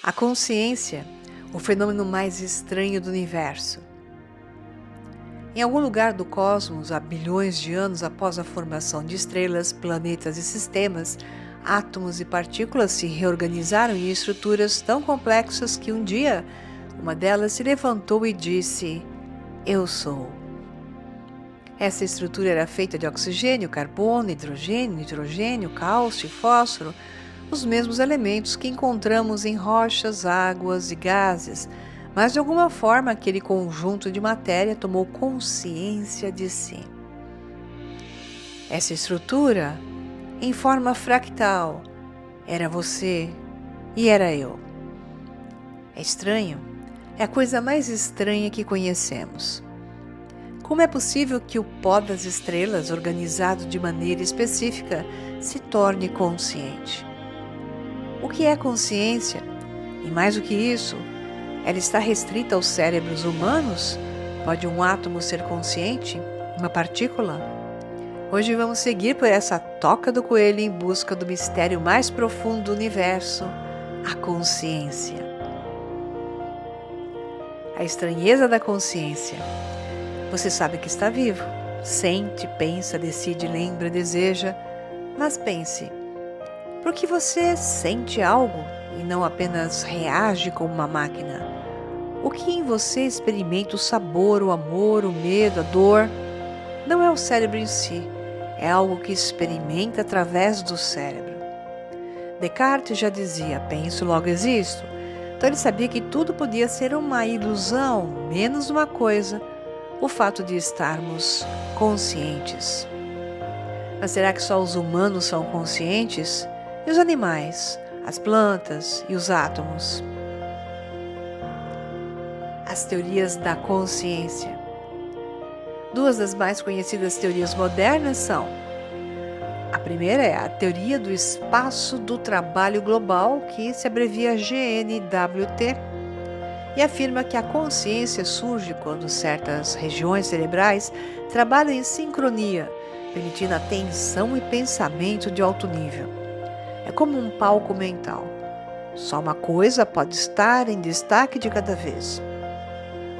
A consciência, o fenômeno mais estranho do universo. Em algum lugar do cosmos, há bilhões de anos após a formação de estrelas, planetas e sistemas, átomos e partículas se reorganizaram em estruturas tão complexas que um dia uma delas se levantou e disse: "Eu sou". Essa estrutura era feita de oxigênio, carbono, hidrogênio, nitrogênio, cálcio e fósforo, os mesmos elementos que encontramos em rochas, águas e gases, mas de alguma forma aquele conjunto de matéria tomou consciência de si. Essa estrutura, em forma fractal, era você e era eu. É estranho? É a coisa mais estranha que conhecemos. Como é possível que o pó das estrelas, organizado de maneira específica, se torne consciente? O que é consciência? E mais do que isso, ela está restrita aos cérebros humanos? Pode um átomo ser consciente? Uma partícula? Hoje vamos seguir por essa toca do coelho em busca do mistério mais profundo do universo, a consciência. A estranheza da consciência. Você sabe que está vivo, sente, pensa, decide, lembra, deseja, mas pense, por que você sente algo e não apenas reage como uma máquina? O que em você experimenta o sabor, o amor, o medo, a dor? Não é o cérebro em si, é algo que experimenta através do cérebro. Descartes já dizia, penso, logo existo. Então ele sabia que tudo podia ser uma ilusão, menos uma coisa, o fato de estarmos conscientes. Mas será que só os humanos são conscientes? E os animais, as plantas e os átomos? As teorias da consciência. Duas das mais conhecidas teorias modernas são: a primeira é a teoria do espaço do trabalho global, que se abrevia GNWT, e afirma que a consciência surge quando certas regiões cerebrais trabalham em sincronia, permitindo atenção e pensamento de alto nível. É como um palco mental. Só uma coisa pode estar em destaque de cada vez.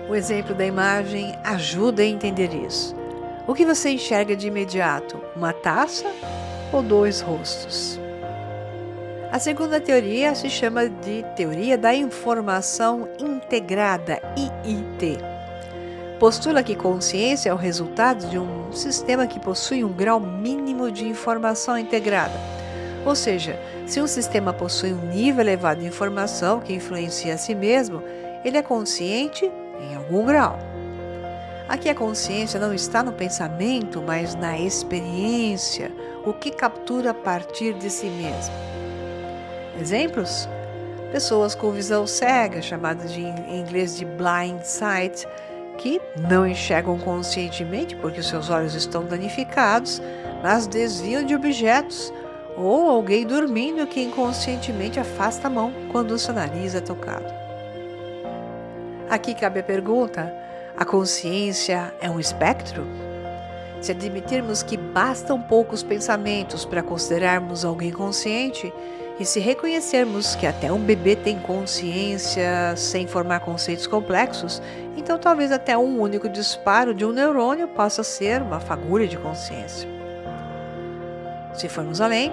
O exemplo da imagem ajuda a entender isso. O que você enxerga de imediato? Uma taça ou dois rostos? A segunda teoria se chama de Teoria da Informação Integrada, IIT. Postula que consciência é o resultado de um sistema que possui um grau mínimo de informação integrada. Ou seja, se um sistema possui um nível elevado de informação que influencia a si mesmo, ele é consciente em algum grau. Aqui a consciência não está no pensamento, mas na experiência, o que captura a partir de si mesmo. Exemplos? Pessoas com visão cega, chamadas em inglês de blind sight, que não enxergam conscientemente porque seus olhos estão danificados, mas desviam de objetos, ou alguém dormindo que inconscientemente afasta a mão quando o seu nariz é tocado. Aqui cabe a pergunta: a consciência é um espectro? Se admitirmos que bastam poucos pensamentos para considerarmos alguém consciente, e se reconhecermos que até um bebê tem consciência sem formar conceitos complexos, então talvez até um único disparo de um neurônio possa ser uma fagulha de consciência. Se formos além,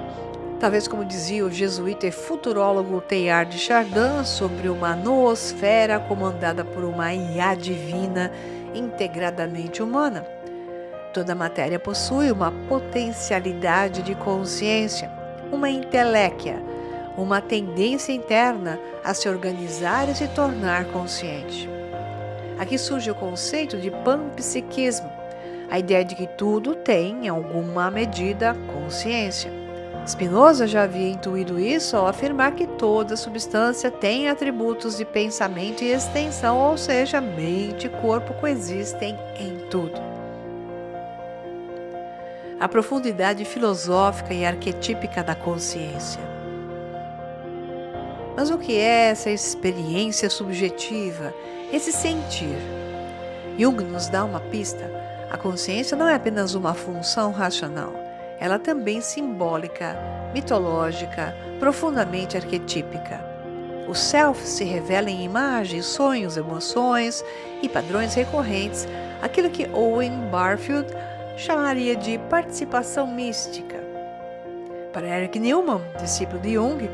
talvez como dizia o jesuíta e futurólogo Teilhard de Chardin sobre uma noosfera comandada por uma IA divina integradamente humana. Toda matéria possui uma potencialidade de consciência, uma inteléquia, uma tendência interna a se organizar e se tornar consciente. Aqui surge o conceito de panpsiquismo, a ideia de que tudo tem, em alguma medida, consciência. Spinoza já havia intuído isso ao afirmar que toda substância tem atributos de pensamento e extensão, ou seja, mente e corpo coexistem em tudo. A profundidade filosófica e arquetípica da consciência. Mas o que é essa experiência subjetiva, esse sentir? Jung nos dá uma pista. A consciência não é apenas uma função racional, ela também simbólica, mitológica, profundamente arquetípica. O self se revela em imagens, sonhos, emoções e padrões recorrentes, aquilo que Owen Barfield chamaria de participação mística. Para Eric Newman, discípulo de Jung,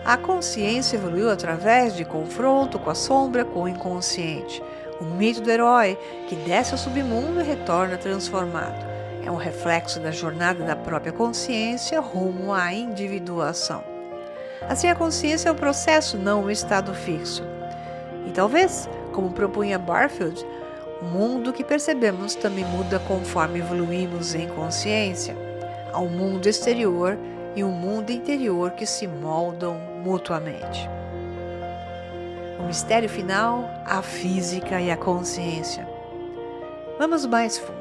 a consciência evoluiu através de confronto com a sombra, com o inconsciente. O mito do herói que desce ao submundo e retorna transformado. É um reflexo da jornada da própria consciência rumo à individuação. Assim, a consciência é um processo, não um estado fixo. E talvez, como propunha Barfield, o mundo que percebemos também muda conforme evoluímos em consciência. Há um mundo exterior e um mundo interior que se moldam mutuamente. O mistério final, a física e a consciência. Vamos mais fundo.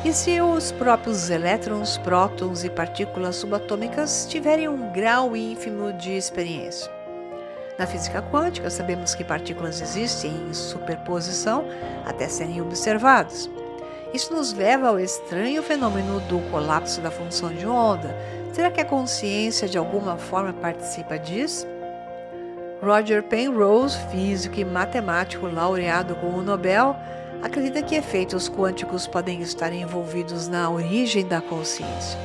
E se os próprios elétrons, prótons e partículas subatômicas tiverem um grau ínfimo de experiência? Na física quântica, sabemos que partículas existem em superposição até serem observadas. Isso nos leva ao estranho fenômeno do colapso da função de onda. Será que a consciência de alguma forma participa disso? Roger Penrose, físico e matemático laureado com o Nobel, acredita que efeitos quânticos podem estar envolvidos na origem da consciência.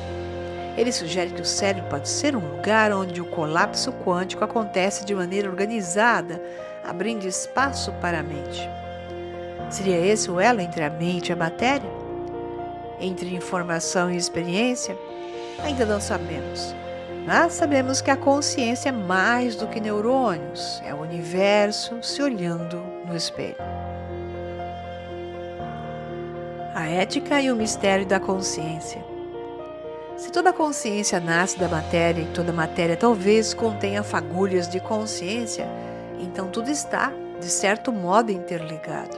Ele sugere que o cérebro pode ser um lugar onde o colapso quântico acontece de maneira organizada, abrindo espaço para a mente. Seria esse o elo entre a mente e a matéria? Entre informação e experiência? Ainda não sabemos. Mas sabemos que a consciência é mais do que neurônios, é o universo se olhando no espelho. A ética e o mistério da consciência. Se toda consciência nasce da matéria e toda matéria talvez contenha fagulhas de consciência, então tudo está, de certo modo, interligado.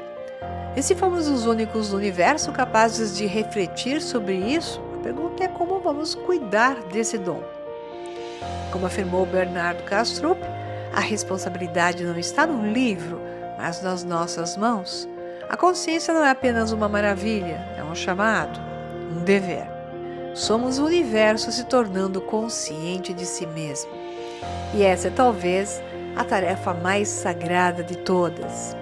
E se formos os únicos no universo capazes de refletir sobre isso, a pergunta é como vamos cuidar desse dom. Como afirmou Bernardo Kastrup, a responsabilidade não está no livro, mas nas nossas mãos. A consciência não é apenas uma maravilha, é um chamado, um dever. Somos o universo se tornando consciente de si mesmo. E essa é talvez a tarefa mais sagrada de todas.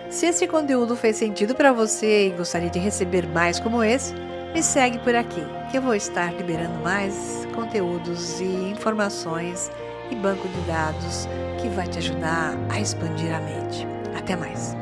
Se esse conteúdo fez sentido para você e gostaria de receber mais como esse, me segue por aqui, que eu vou estar liberando mais conteúdos e informações e banco de dados que vai te ajudar a expandir a mente. Até mais!